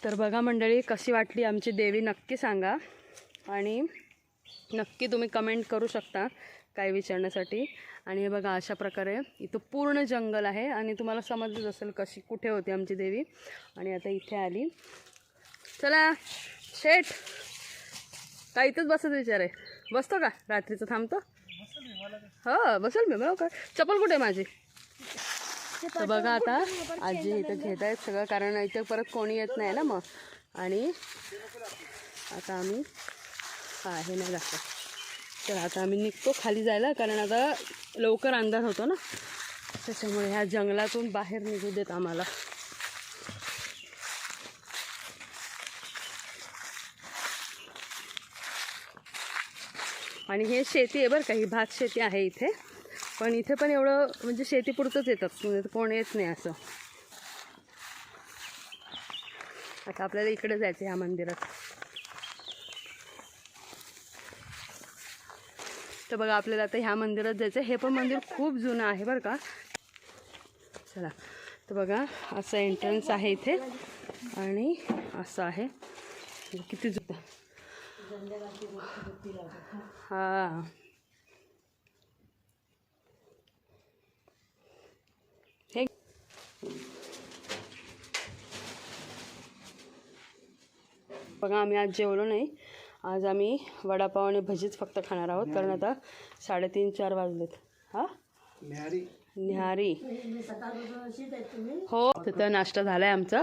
तर बघा मंडळी, कशी वाटली आमची देवी नक्की सांगा आणि नक्की तुम्ही कमेंट करू शकता काय विचारण्यासाठी. आणि हे बघा अशा प्रकारे इथं पूर्ण जंगल आहे आणि तुम्हाला समजलंच असेल कशी कुठे होती आमची देवी. आणि आता इथे आली. चला शेठ, काय इथंच बसायचं विचार आहे? बसतो का? रात्रीचं थांबतो? हो बसेल मी. बरोबर. चप्पल कुठे माझी? तर बघा आता आजी इथं घेत आहेत सगळं, कारण इथं परत कोणी येत नाही ना मग. आणि आता आम्ही हे नाही दाखवत. तर आता आम्ही निघतो खाली जायला, कारण आता लवकर अंधार होतो ना, त्याच्यामुळे ह्या जंगलातून बाहेर निघू देत आम्हाला. आणि हे शेती आहे बरं का, ही भात शेती आहे इथे. पण इथे पण एवढं म्हणजे शेतीपुरतंच येतात, म्हणजे कोण येत नाही असं. आता आपल्याला इकडे जायचं ह्या मंदिरात. तर बघा आपल्याला आता ह्या मंदिरात जायचं. हे पण मंदिर खूप जुनं आहे बरं का. चला, तर बघा असं एंट्रन्स आहे इथे आणि असं आहे. किती जुनं. हां, हे बघा आम्ही आज जेवलो नाही. आज आम्ही वडापाव आणि भजीच फक्त खाणार आहोत, कारण आता 3:30-4 वाजलेत. हां, न्याहारी हो. तिथं नाश्ता झाला आहे आमचा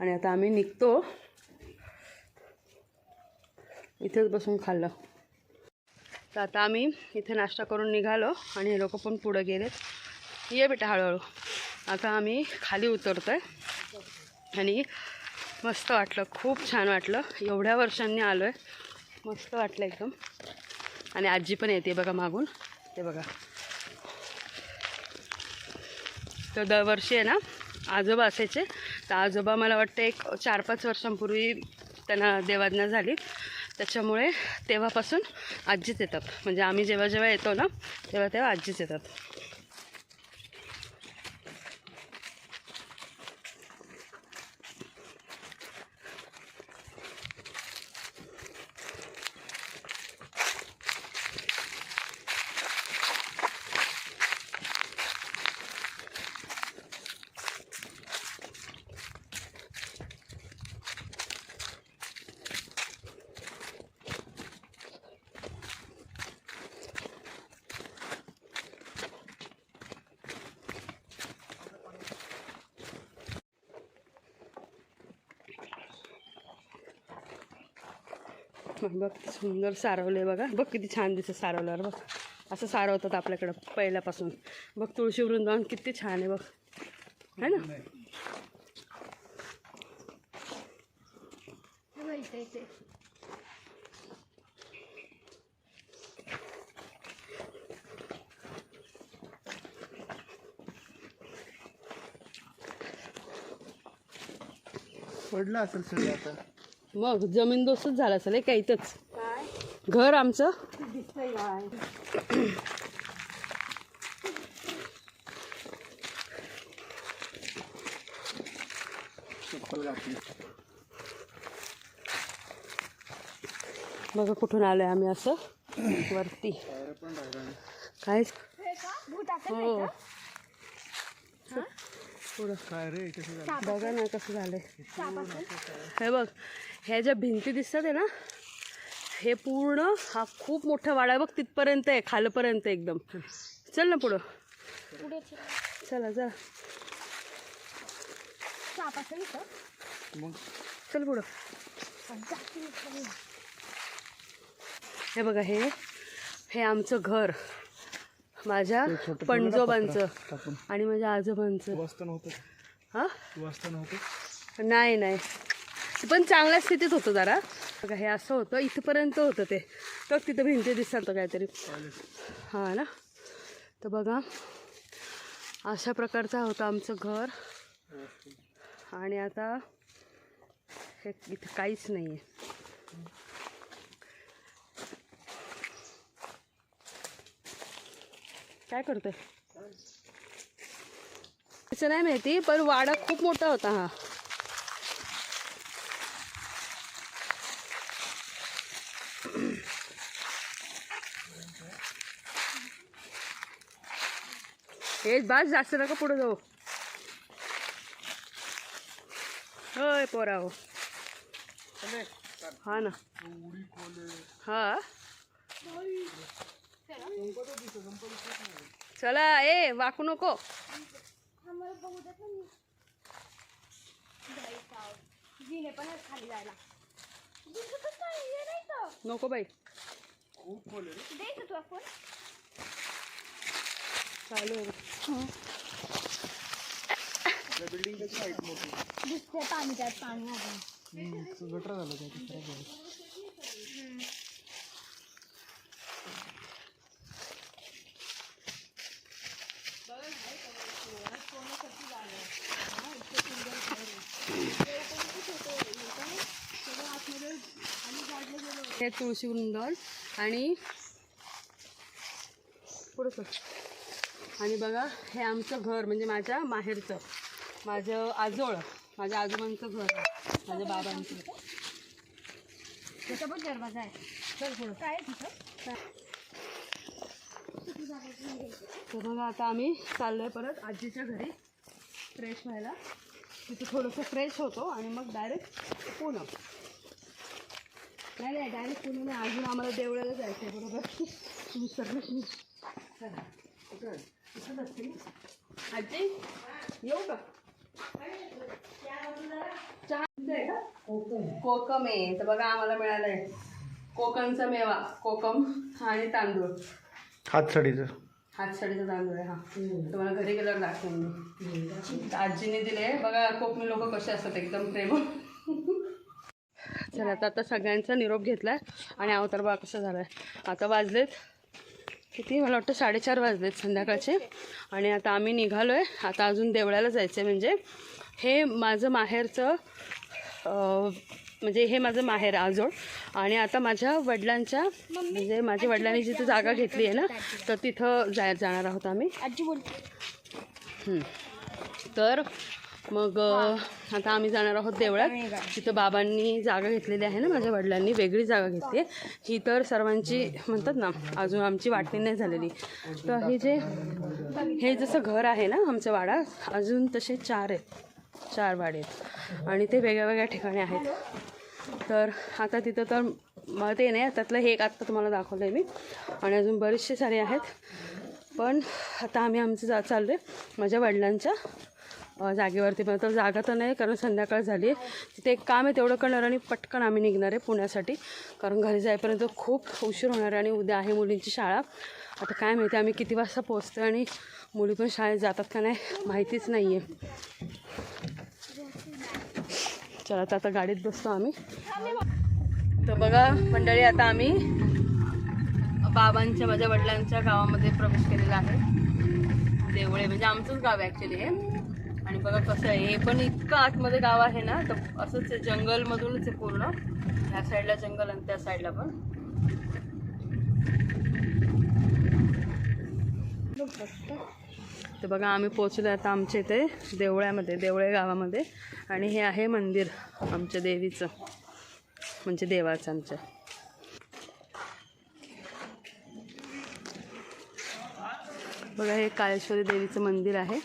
आणि आता आम्ही निघतो. इथेच बसून खाल्लं. तर आता आम्ही इथे नाश्ता करून निघालो आणि हे लोक पण पुढं गेलेत. ये बेटा हळूहळू. आता आम्ही खाली उतरतो आहे आणि मस्त वाटलं, खूप छान वाटलं. एवढ्या वर्षांनी आलो आहे, मस्त वाटलं एकदम. आणि आजी पण येते बघा मागून, ते बघा. तर दरवर्षी आहे ना आजोबा असायचे. तर आजोबा मला वाटतं एक 4-5 वर्षांपूर्वी त्यांना देवाज्ञा झाली, त्याच्यामुळे तेव्हापासून आजीच येतात. म्हणजे आम्ही जेव्हा जेव्हा येतो ना तेव्हा तेव्हा आजीच येतात. बघ सुंदर सारवले बघा. बघ किती छान दिसतं सारवल्यावर. बघ असं सारवतात आपल्याकडं पहिल्यापासून. बघ तुळशी वृंदावन किती छान आहे बघ, है ना. पडलं असेल सगळं आता. मग जमीन दोस्तच झाला असेल का इथंच घर आमचं. बघा कुठून आलोय आम्ही असं वरती. काय हो पुढं काय रे बघा ना कसं झालंय. हे बघ, ह्या ज्या भिंती दिसतात आहे ना, हे पूर्ण हा खूप मोठा वाडा आहे बघ. तिथपर्यंत आहे, खालपर्यंत एकदम. चल ना पुढं. चला चला चल पुढं. हे बघा, हे आमचं घर, माझ्या पणजोबांचं आणि माझ्या आजोबांचं. वाचता नव्हतं. हां, वाचता नव्हतं. नाही नाही, पण चांगल्या स्थितीत होतं जरा. बघा हे असं होतं, इथपर्यंत होतं ते. तर तिथं भिंती दिसतात काहीतरी. हां ना. तर बघा अशा प्रकारचं होतं आमचं घर. आणि आता हे इथं काहीच नाही आहे. काय करतोय असं नाही माहिती, पण वाडा खूप मोठा होता हा. हे बास जास्त नका पुढे जाऊ. होय पोरा हो. हा ना. हा चला ए वाकू नको. नको बाई चालू आहे. बिल्डिंग त्याची हाईट मोठी. पाणी त्यात पाणी गटर झालं त्याची. हे तुळशी वृंदावन आणि पुढं सर. आणि बघा हे आमचं घर म्हणजे माझ्या माहेरचं, माझं आजोळ, माझ्या आजोबांचं घर आहे, माझ्या बाबांचं. त्याचा पण दरवाजा आहे. चल पुढं काय आहे तिथं. तर बघा आता आम्ही चाललोय परत आजीच्या घरी फ्रेश व्हायला. तिथं थोडंसं फ्रेश होतो आणि मग डायरेक्ट पुणे. नाही डायरेक्ट पुणे नाही, अजून आम्हाला देवळाला जायचं आहे. बरोबर तुम्ही सगळं आजी येऊ का. चहा आहे का. कोकम आहे तर बघा आम्हाला मिळालं आहे कोकमचा मेवा, कोकम आणि तांदूळ. हातसडीचं हातसडीचा तांदूळ आहे. हा तुम्हाला घरी गेल्यावर दाखवेन मी. आजीने दिले बघा. कोकणी लोक कसे असतात एकदम प्रेम. चला आता सगळ्यांचा निरोप घेतला आणि अवतार बघा कसं झाला आहे. आता वाजलेत किती, मला वाटतं 4:30 वाजलेत संध्याकाळचे. आणि आता आम्ही निघालो आहे. आता अजून देवळाला जायचं आहे. म्हणजे हे माझं माहेरचं म्हणजे हे माझं माहेर आजोळ. आणि आता वडिलांच्या म्हणजे माझ्या वडिलांनी जिथे जागा घेतली आहे ना तर तिथं जाणार आहोत आम्ही. आजी बोलते. तर मग आता आम्ही जाणार आहोत देवळात. तिथं बाबांनी जागा घेतलेली आहे ना, माझ्या वडिलांनी वेगळी जागा घेतली आहे. ही तर सर्वांची म्हणतात ना अजून आमची वाटणी नाही झालेली. तर हे जसं घर आहे ना आमचं वाडा, अजून तसे 4 वाडे आहेत आणि ते वेगळ्या वेगळ्या ठिकाणी आहेत. तर आता तिथं तर मला ते नाही, त्यातलं हे एक आत्ता तुम्हाला दाखवलं आहे मी. आणि अजून बरेचसे सारे आहेत. पण आता आम्ही आमचं चाललो आहे माझ्या वडिलांच्या जागेवरती. पण तर जागा तर नाही कारण संध्याकाळ झाली आहे. तिथे एक काम आहे तेवढं करणार आणि पटकन आम्ही निघणार आहे पुण्यासाठी. कारण घरी जाईपर्यंत खूप उशीर होणार आहे आणि उद्या आहे मुलींची शाळा. आता काय माहिती आम्ही किती वाजता पोचतो आणि मुली पण शाळेत जातात का नाही माहितीच नाही आहे. चला आता गाडीत बसतो आम्ही. तर बघा मंडळी आता आम्ही बाबांच्या माझ्या वडिलांच्या गावामध्ये प्रवेश केलेला आहे. देवळे म्हणजे आमचंच गाव आहे ॲक्च्युली हे. आणि बघा कसं आहे, हे पण इतकं आतमध्ये गाव आहे ना, तर असंच जंगलमधूनच आहे पूर्ण. ह्या साईडला जंगल आणि त्या साईडला पण. तर बघा आम्ही पोचलो आता आमच्या इथे देवळ्यामध्ये, देवळे गावामध्ये. आणि हे आहे मंदिर आमच्या देवीचं म्हणजे देवाचं आमच्या. बघा हे काळेश्वरी देवीचं मंदिर आहे.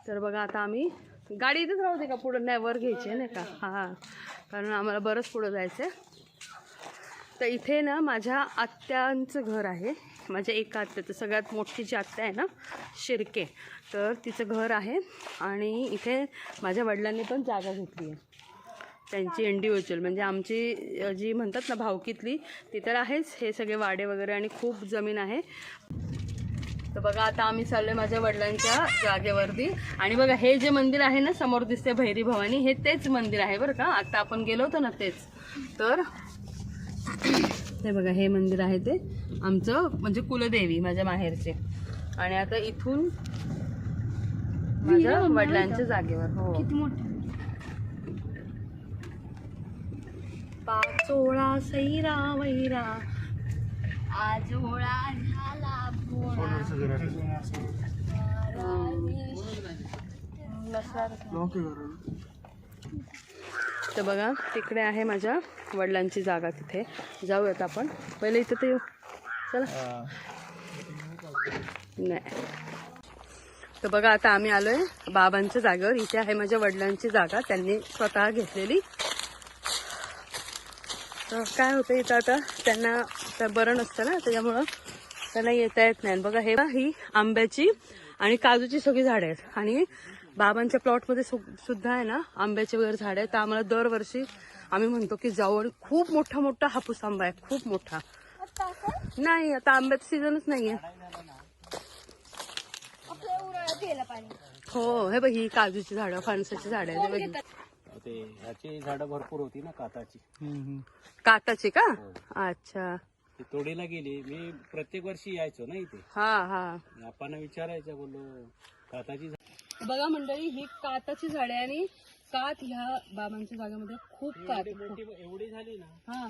तर बघा आता आम्ही गाडी इथेच राहू दे का पुढं, नाही वर घ्यायची आहे नाही का. हां कारण आम्हाला बरंच पुढं जायचं आहे. तर इथे ना माझ्या आत्यांचं घर आहे. माझ्या एका आत्याचं सगळ्यात मोठी जी आत्या आहे ना शिर्के, तर तिचं घर आहे. आणि इथे माझ्या वडिलांनी पण जागा घेतली आहे त्यांची इंडिव्हिज्युअल. म्हणजे आमची जी म्हणतात ना भावकीतली ती तर आहेच. हे सगळे वाडे वगैरे आणि खूप जमीन आहे. तर बघा आता आम्ही चाललोय माझ्या वडिलांच्या जागेवरती. आणि बघा हे जे मंदिर आहे ना समोर दिसते भैरी भवानी, हे तेच मंदिर आहे बरं का. आता आपण गेलो होतो ना तेच. तर हे बघा हे मंदिर आहे ते आमचं म्हणजे कुलदेवी माझ्या माहेरचे. आणि आता इथून माझ्या वडिलांच्या जागेवर. हो किती मोठं. पाचोळा सैरा वैरा. आजोळा झाला भोळा. तर बघा तिकडे आहे माझ्या वडिलांची जागा. तिथे जाऊयात आपण. पहिले इथं तर येऊ. चला. नाही. तर बघा आता आम्ही आलोय बाबांच्या जागेवर. इथे आहे माझ्या वडिलांची जागा, त्यांनी स्वतः घेतलेली. तर काय होतं इथं आता त्यांना बरं नसतं ना, त्याच्यामुळं त्यांना येता येत नाही. बघा हे ही आंब्याची आणि काजूची सगळी झाडं आहेत. आणि बाबांच्या प्लॉटमध्ये सुद्धा आहे ना आंब्याचे वगैरे झाडं आहेत. तर आम्हाला दरवर्षी आम्ही म्हणतो की जाऊ. आणि खूप मोठा मोठा हापूस आंबा आहे, खूप मोठा. नाही आता आंब्याचं सीझनच नाहीये. आपल्या उन्हाळ्यात घ्यायला पाणी. हो हे बघ ही काजूची झाडं, फणसाची झाडं आहेत. ते ह्याची झाडं भरपूर होती ना काताची. काताची का? अच्छा. ती तोडीला गेली. मी प्रत्येक वर्षी यायचो ना इथे. हा हा. आपण विचारायचं, बोललो काताची बघा मंडळी ही काताची झाडे आणि कात ह्या बाबांच्या जागेमध्ये खूप कात. मोठी एवढी झाली ना, हा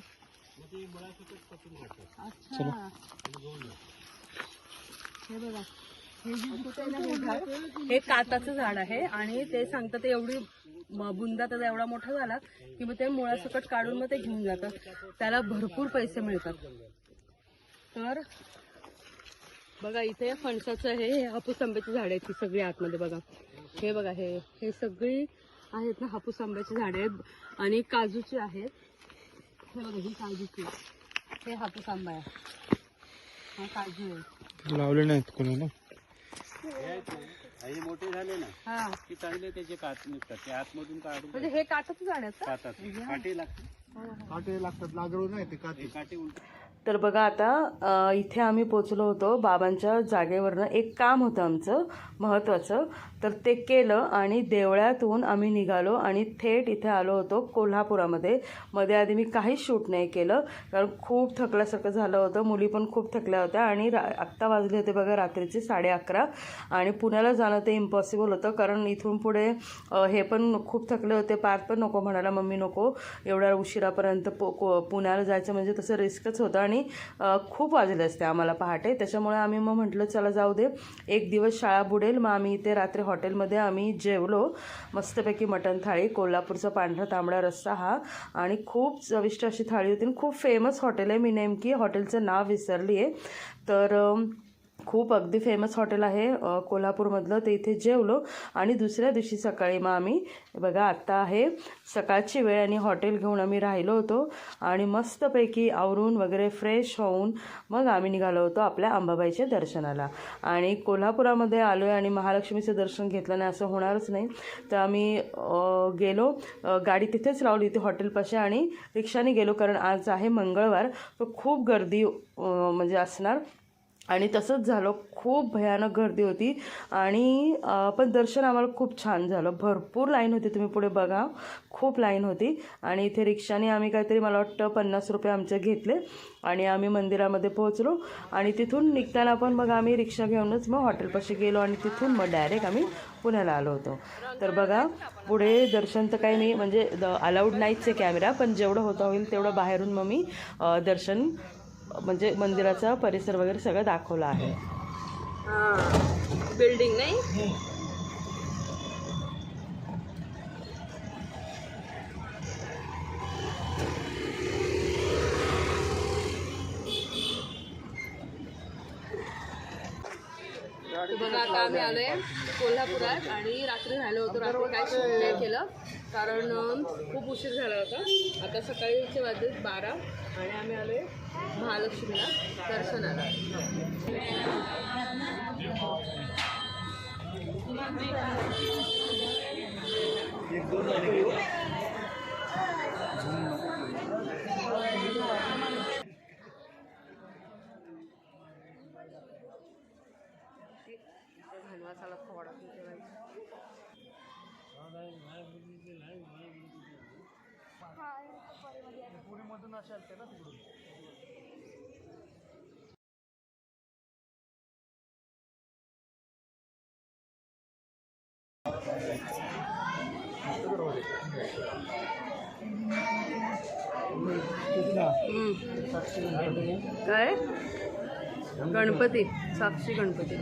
मग ती मुळासकट पटून काढतात. अच्छा. हे बघा हे जे दिसतंय ना हे झाड, हे काताचं झाड आहे. आणि ते सांगतात एवढी बुंदा त्याचा एवढा मोठा झाला की मग ते मुळासकट काढून मग ते घेऊन जातात. त्याला भरपूर पैसे मिळतात. तर बघा इथे फणसाचं हे हापूस आंब्याची झाड आहेत. ती सगळी आतमध्ये बघा. हे बघा हे सगळी आहेत ना हापूस आंब्याची झाडे आहेत. आणि काजूची आहेत. हे बघा ही काजूची, हे हापूस आंबा आहे, हा काजू आहे. लावले नाहीत कोणी ना. हे मोठे झाले ना हा की चांगले त्याचे कात निघतात. ते आतमधून काढून म्हणजे हे काटाचं झाड आहे का? कातात. काटे लागतात. काटे लागतात, लागलो नाही ते काटे. काटे उलट. तर बघा आता इथे आम्ही पोचलो होतो बाबांच्या जागेवरनं. एक काम होतं आमचं महत्त्वाचं, तर ते केलं आणि देवळातून आम्ही निघालो आणि थेट इथे आलो होतो कोल्हापुरामध्ये. मध्ये आधी मी काहीच शूट नाही केलं कारण खूप थकल्यासारखं झालं होतं. मुली पण खूप थकल्या होत्या. आणि आत्ता वाजले होते बघा रात्रीचे 11:30. आणि पुण्याला जाणं ते इम्पॉसिबल होतं कारण इथून पुढे हे पण खूप थकले होते. पार्थ पण नको म्हणाला, मम्मी नको एवढ्या उशिरापर्यंत पुण्याला जायचं म्हणजे तसं रिस्कच होतं. आणि खूप वाजले असते आम्हाला पहाटे. त्याच्यामुळे आम्ही मग म्हटलं चला जाऊ दे, एक दिवस शाळा बुडेल. मग आम्ही इथे रात्री हॉटेलमध्ये आम्ही जेवलो मस्तपैकी. मटण थाळी, कोल्हापूरचा पांढरा तांबडा रस्सा हा, आणि खूप चविष्ट अशी थाळी होती. आणि खूप फेमस हॉटेल आहे. मी नेमकी हॉटेलचं नाव विसरली आहे. तर खूप अगदी फेमस हॉटेल आहे कोल्हापूरमधलं. ते इथे जेवलो. आणि दुसऱ्या दिवशी सकाळी मग आम्ही बघा आत्ता आहे सकाळची वेळ आणि हॉटेल घेऊन आम्ही राहिलो होतो. आणि मस्तपैकी आवरून वगैरे फ्रेश होऊन मग आम्ही निघालो होतो आपल्या अंबाबाईच्या दर्शनाला. आणि कोल्हापुरामध्ये आलो आहे आणि महालक्ष्मीचं दर्शन घेतलं नाही असं होणारच नाही. तर आम्ही गेलो, गाडी तिथेच लावली होती हॉटेलपाशी आणि रिक्षाने गेलो कारण आज आहे मंगळवार. तर खूप गर्दी म्हणजे असणार. आणि तसंच झालं, खूप भयानक गर्दी होती. आणि पण दर्शन आम्हाला खूप छान झालं. भरपूर लाईन होती, तुम्ही पुढे बघा खूप लाईन होती. आणि इथे रिक्षाने आम्ही काहीतरी मला वाटतं 50 रुपये आमचे घेतले आणि आम्ही मंदिरामध्ये पोहोचलो. आणि तिथून निघताना पण मग आम्ही रिक्षा घेऊनच मग हॉटेलपाशी गेलो आणि तिथून मग डायरेक्ट आम्ही पुण्याला आलो होतो. तर बघा पुढे दर्शन तर काही नाही म्हणजे अलाउड नाहीच आहे कॅमेरा, पण जेवढं होता होईल तेवढं बाहेरून मग मी दर्शन म्हणजे मंदिराचा परिसर वगैरे सगळं दाखवला आहे. हां बिल्डिंग नाही. बघा आता आम्ही आलोय कोल्हापुरात आणि रात्री राहिलो होतो. रात्री काय शूट नाही केलं कारण खूप उशीर झाला होता. आता सकाळीचे वाजले 12 आणि आम्ही आलोय महालक्ष्मीला दर्शनाला. पुणेमधून असाल ते ना तिकडून. काय गणपती, साक्षी गणपती.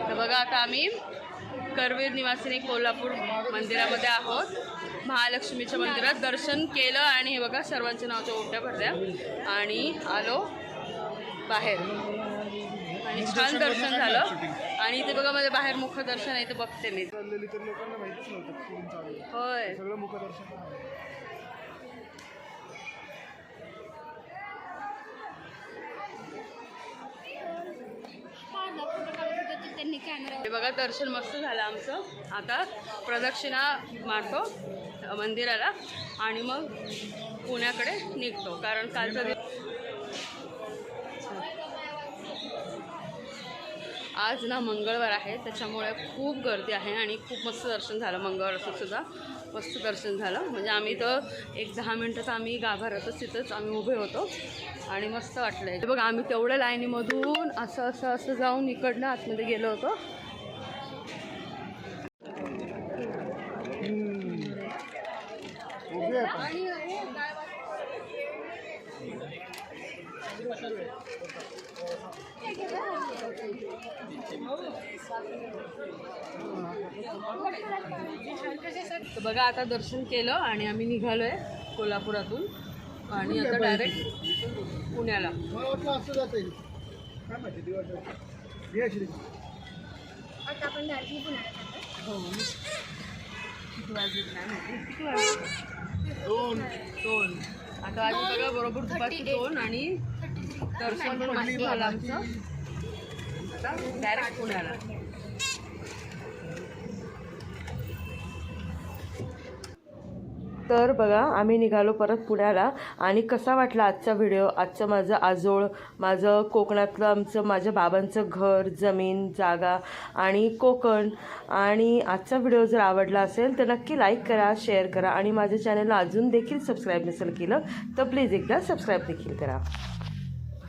तर बघा आता आम्ही करवीर निवासिनी कोल्हापूर मंदिरामध्ये आहोत. महालक्ष्मीच्या मंदिरात दर्शन केलं आणि हे बघा सर्वांच्या नावाच्या ओट्या भरल्या आणि आलो बाहेर आणि छान दर्शन झालं. आणि इथे बघा माझ्या बाहेर मुखदर्शन आहे, ते बघते मी. होय त्यांनी कॅमेरा हे बघा दर्शन मस्त झालं आमचं. आता प्रदक्षिणा मारतो मंदिराला आणि मग पुण्याकडे निघतो, कारण कालचा आज ना मंगळवार आहे त्याच्यामुळे खूप गर्दी आहे आणि खूप मस्त दर्शन झालं. मंगळवार असं सुद्धा मस्त दर्शन झालं. म्हणजे आम्ही तर एक 10 मिनटं आम्ही गाभाऱ्यातच तिथंच आम्ही उभे होतो आणि मस्त वाटलं आहे. बघा आम्ही तेवढ्या लाईनीमधून असं जाऊन इकडनं आतमध्ये गेलो होतो. तर बघा आता दर्शन केलं आणि आम्ही निघालोय कोल्हापुरातून आणि आता डायरेक्ट पुण्याला. मला वाटलं असं जाता येईल. काय माहिती दिवस आता आपण डायरेक्टली पुण्याला हो दोन आता आज बघा बरोबर दुपारची 2 आणि दर्शन पण मस्त झालं आमचं. आता डायरेक्ट पुण्याला. तर बघा आम्ही निघालो परत पुण्याला. आणि कसा वाटला आजचा व्हिडिओ, आजचं माझं आजोळ, माझं कोकणातलं आमचं माझ्या बाबांचं घर, जमीन जागा आणि कोकण. आणि आजचा व्हिडिओ जर आवडला असेल तर नक्की लाईक करा, शेअर करा आणि माझ्या चॅनलला अजून देखील सबस्क्राईब नसेल केलं तर प्लीज एकदा सबस्क्राईब देखील करा.